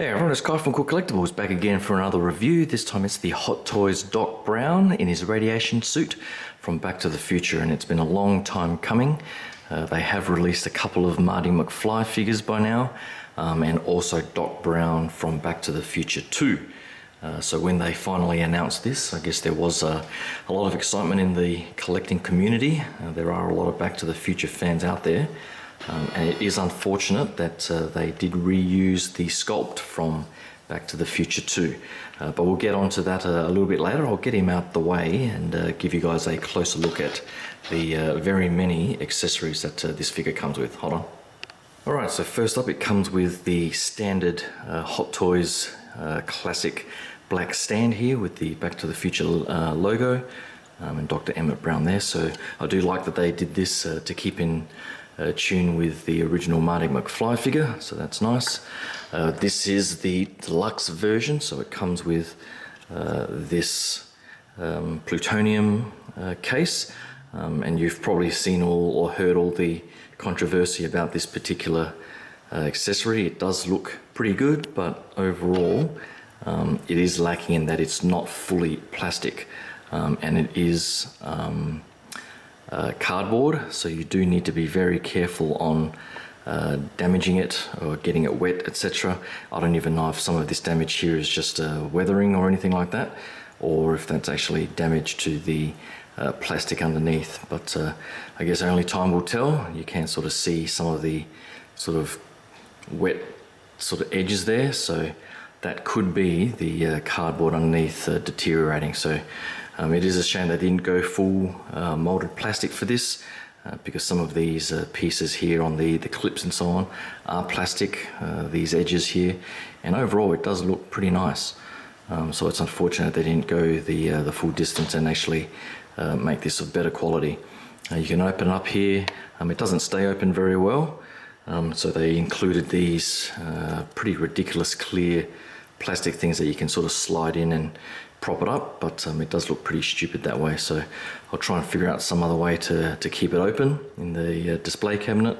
Hey everyone, it's Kai from Cool Collectibles back again for another review. This time it's the Hot Toys Doc Brown in his radiation suit from Back to the Future, and it's been a long time coming. They have released a couple of Marty McFly figures by now, and also Doc Brown from Back to the Future 2. So when they finally announced this, I guess there was a lot of excitement in the collecting community. There are a lot of Back to the Future fans out there. And it is unfortunate that they did reuse the sculpt from Back to the Future 2. But we'll get onto that a little bit later. I'll get him out the way and give you guys a closer look at the very many accessories that this figure comes with. Hold on. Alright, so first up it comes with the standard Hot Toys classic black stand here with the Back to the Future logo and Dr. Emmett Brown there. So I do like that they did this to keep in tune with the original Marty McFly figure, so that's nice. This is the deluxe version, so it comes with this plutonium case, and you've probably seen or heard all the controversy about this particular accessory. It does look pretty good, but overall it is lacking in that it's not fully plastic, and it is cardboard, so you do need to be very careful on damaging it or getting it wet, etc. I don't even know if some of this damage here is just weathering or anything like that, or if that's actually damage to the plastic underneath, but I guess only time will tell. You can sort of see some of the sort of wet sort of edges there, so that could be the cardboard underneath deteriorating. So it is a shame they didn't go full molded plastic for this, because some of these pieces here on the clips and so on are plastic, these edges here, and overall it does look pretty nice. So it's unfortunate they didn't go the full distance and actually make this of better quality. You can open it up here. It doesn't stay open very well, so they included these pretty ridiculous clear plastic things that you can sort of slide in and prop it up, but it does look pretty stupid that way, so I'll try and figure out some other way to keep it open in the display cabinet.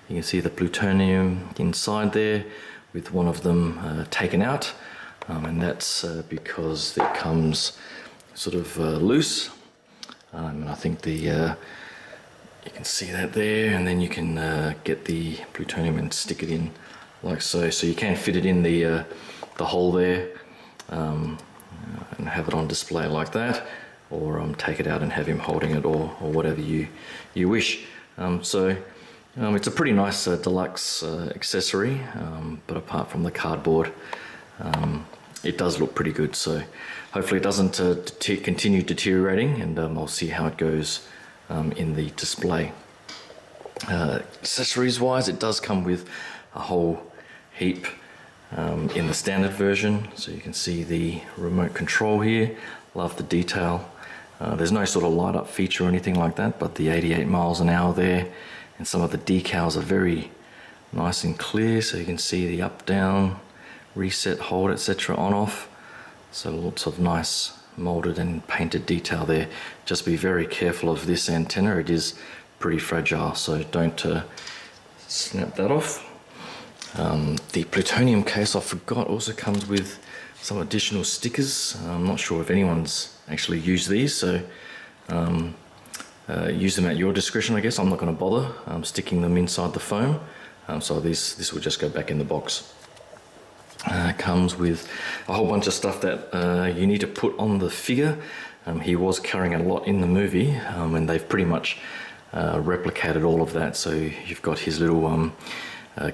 You can see the plutonium inside there with one of them taken out, and that's because it comes sort of loose, and I think you can see that there, and then you can get the plutonium and stick it in like so, so you can fit it in the hole there, and have it on display like that, or take it out and have him holding it, or whatever you wish. So it's a pretty nice deluxe accessory, but apart from the cardboard, it does look pretty good, so hopefully it doesn't continue deteriorating, and I'll see how it goes in the display. Accessories wise, it does come with a whole heap in the standard version, so you can see the remote control here. Love the detail. There's no sort of light up feature or anything like that, but the 88 miles an hour there, and some of the decals are very nice and clear, so you can see the up down, reset, hold, etc. on off. So lots of nice molded and painted detail there. Just be very careful of this antenna, it is pretty fragile, so don't snap that off. The plutonium case, I forgot, also comes with some additional stickers. I'm not sure if anyone's actually used these, so use them at your discretion, I guess. I'm not going to bother sticking them inside the foam, so this will just go back in the box. It comes with a whole bunch of stuff that you need to put on the figure. He was carrying a lot in the movie, and they've pretty much replicated all of that. So you've got his little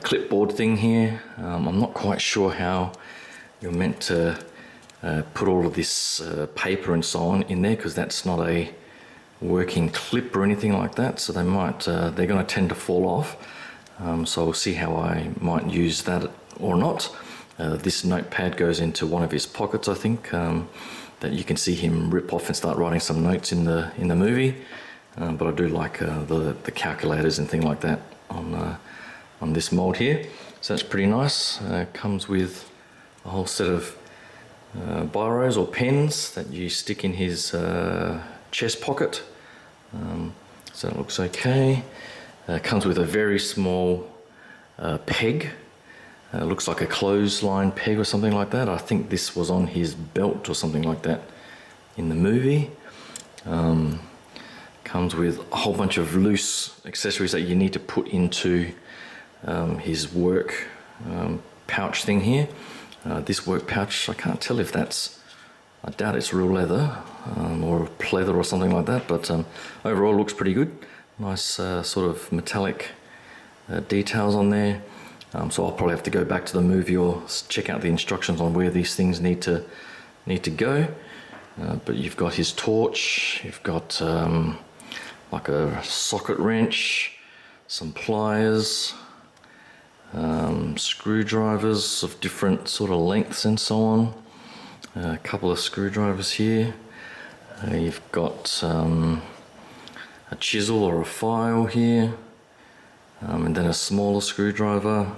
clipboard thing here. I'm not quite sure how you're meant to put all of this paper and so on in there, because that's not a working clip or anything like that, so they're going to tend to fall off, so we'll see how I might use that or not. This notepad goes into one of his pockets, I think, that you can see him rip off and start writing some notes in the movie, but I do like the calculators and things like that on this mold here, so that's pretty nice. Comes with a whole set of biros or pens that you stick in his chest pocket, so it looks okay. Comes with a very small peg Looks like a clothesline peg or something like that. I think this was on his belt or something like that in the movie. Comes with a whole bunch of loose accessories that you need to put into his work pouch thing here. This work pouch, I can't tell if that's, I doubt it's real leather or pleather or something like that, but overall looks pretty good. Nice sort of metallic details on there. So I'll probably have to go back to the movie or check out the instructions on where these things need to go. But you've got his torch, you've got like a socket wrench, some pliers, screwdrivers of different sort of lengths and so on. A couple of screwdrivers here. You've got a chisel or a file here, and then a smaller screwdriver.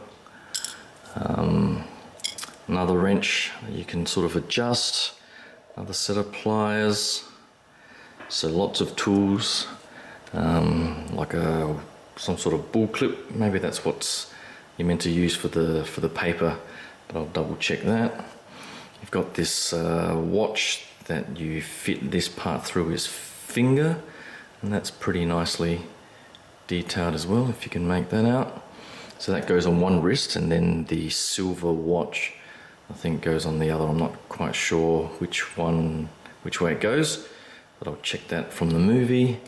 Another wrench that you can sort of adjust. Another set of pliers. So lots of tools, like some sort of bull clip. Maybe that's what you're meant to use for the paper, but I'll double check that. You've got this watch that you fit this part through his finger, and that's pretty nicely detailed as well, if you can make that out. So that goes on one wrist, and then the silver watch I think goes on the other. I'm not quite sure which way it goes, but I'll check that from the movie.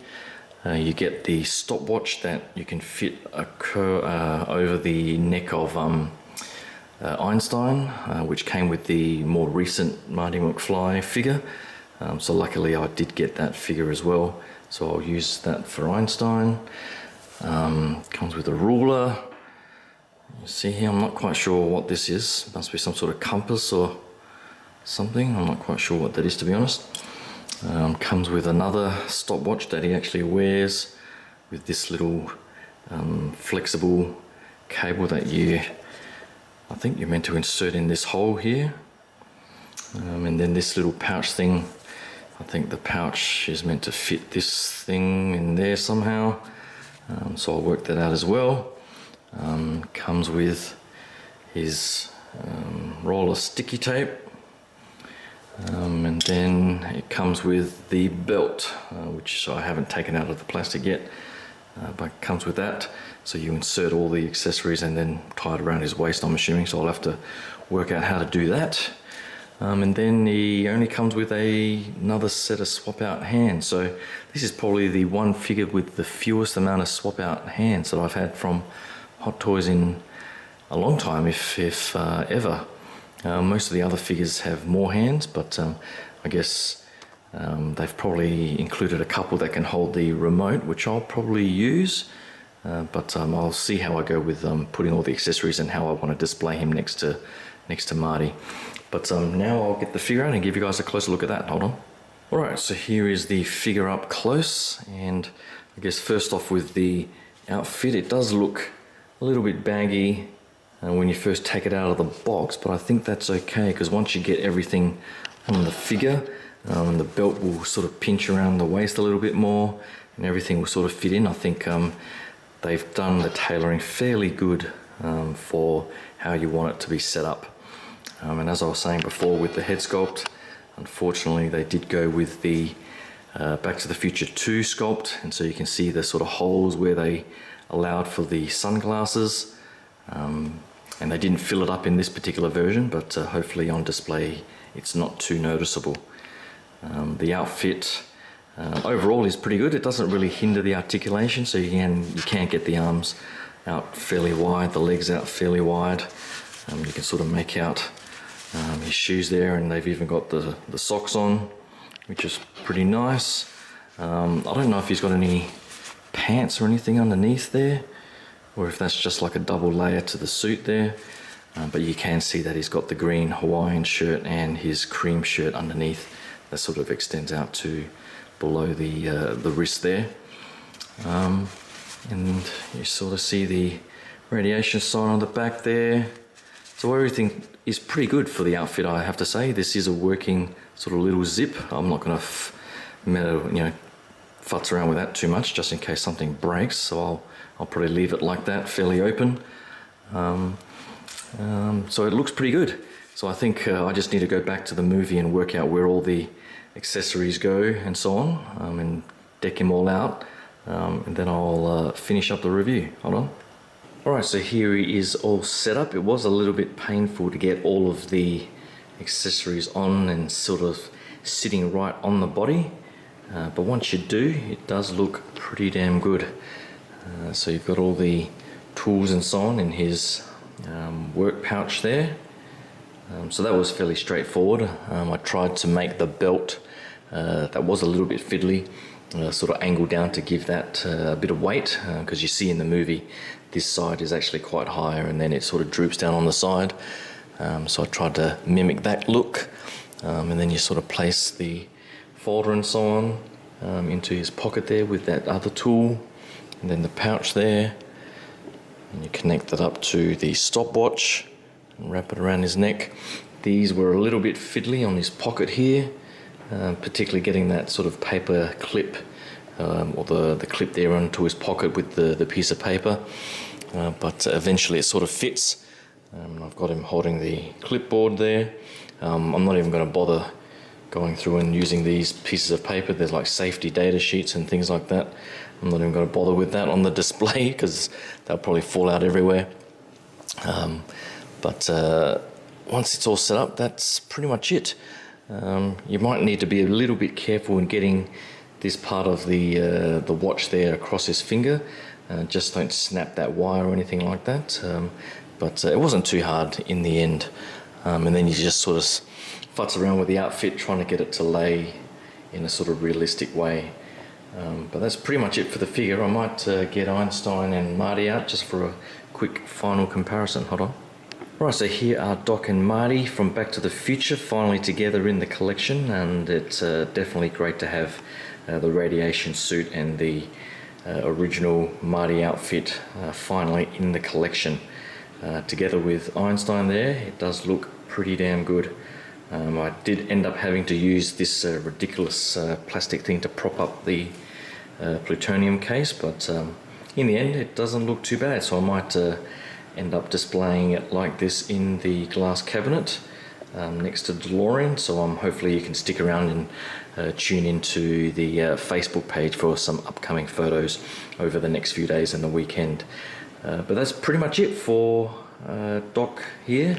You get the stopwatch that you can fit over the neck of Einstein, which came with the more recent Marty McFly figure. So luckily I did get that figure as well, so I'll use that for Einstein. Comes with a ruler. You see here, I'm not quite sure what this is. It must be some sort of compass or something. I'm not quite sure what that is, to be honest. Comes with another stopwatch that he actually wears, with this little flexible cable that I think you're meant to insert in this hole here. And then this little pouch thing, I think the pouch is meant to fit this thing in there somehow. So I'll work that out as well. Comes with his roll of sticky tape. And then it comes with the belt, which I haven't taken out of the plastic yet, but it comes with that. So you insert all the accessories and then tie it around his waist, I'm assuming, so I'll have to work out how to do that. And then he only comes with another set of swap out hands. So this is probably the one figure with the fewest amount of swap out hands that I've had from Hot Toys in a long time, if ever. Most of the other figures have more hands, but I guess they've probably included a couple that can hold the remote, which I'll probably use. But I'll see how I go with putting all the accessories and how I want to display him next to Marty. But now I'll get the figure out and give you guys a closer look at that. Hold on. Alright, so here is the figure up close, and I guess first off with the outfit, it does look a little bit baggy when you first take it out of the box, but I think that's okay, because once you get everything on the figure, the belt will sort of pinch around the waist a little bit more and everything will sort of fit in. I think they've done the tailoring fairly good for how you want it to be set up. And as I was saying before with the head sculpt, unfortunately they did go with the Back to the Future 2 sculpt, and so you can see the sort of holes where they allowed for the sunglasses. And they didn't fill it up in this particular version, but hopefully on display it's not too noticeable. The outfit overall is pretty good. It doesn't really hinder the articulation, so you can get the arms out fairly wide, the legs out fairly wide. You can sort of make out his shoes there, and they've even got the socks on, which is pretty nice. I don't know if he's got any pants or anything underneath there, or if that's just like a double layer to the suit there, but you can see that he's got the green Hawaiian shirt and his cream shirt underneath that sort of extends out to below the wrist there. And you sort of see the radiation sign on the back there. So everything is pretty good for the outfit, I have to say. This is a working sort of little zip. I'm not going to futz around with that too much, just in case something breaks, so I'll probably leave it like that, fairly open. So it looks pretty good. So I think I just need to go back to the movie and work out where all the accessories go and so on, and deck him all out, and then I'll finish up the review. Hold on. Alright, so here he is all set up. It was a little bit painful to get all of the accessories on and sort of sitting right on the body, but once you do, it does look pretty damn good. So you've got all the tools and so on in his work pouch there. So that was fairly straightforward. I tried to make the belt that was a little bit fiddly sort of angle down to give that a bit of weight, because you see in the movie this side is actually quite higher and then it sort of droops down on the side. So I tried to mimic that look, and then you sort of place the folder and so on into his pocket there with that other tool, and then the pouch there, and you connect that up to the stopwatch and wrap it around his neck. These were a little bit fiddly on his pocket here, particularly getting that sort of paper clip, or the clip there onto his pocket with the piece of paper, but eventually it sort of fits. I've got him holding the clipboard there. I'm not even going to bother going through and using these pieces of paper. There's like safety data sheets and things like that. I'm not even going to bother with that on the display because they'll probably fall out everywhere. But once it's all set up, that's pretty much it. You might need to be a little bit careful in getting this part of the watch there across his finger. Just don't snap that wire or anything like that. But it wasn't too hard in the end. And then you just sort of futz around with the outfit, trying to get it to lay in a sort of realistic way. But that's pretty much it for the figure. I might get Einstein and Marty out just for a quick final comparison. Hold on. Right, so here are Doc and Marty from Back to the Future finally together in the collection, and it's definitely great to have the radiation suit and the original Marty outfit finally in the collection. Together with Einstein there, it does look pretty damn good. I did end up having to use this ridiculous plastic thing to prop up the plutonium case, but in the end it doesn't look too bad, so I might end up displaying it like this in the glass cabinet next to DeLorean. So hopefully you can stick around and tune into the Facebook page for some upcoming photos over the next few days and the weekend. But that's pretty much it for Doc here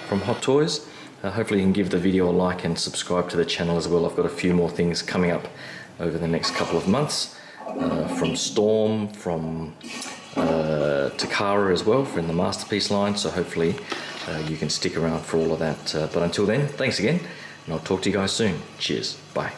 from Hot Toys. Hopefully you can give the video a like and subscribe to the channel as well. I've got a few more things coming up over the next couple of months, from Storm, from Takara as well, from the Masterpiece line, so hopefully you can stick around for all of that. But until then, thanks again, and I'll talk to you guys soon. Cheers, bye.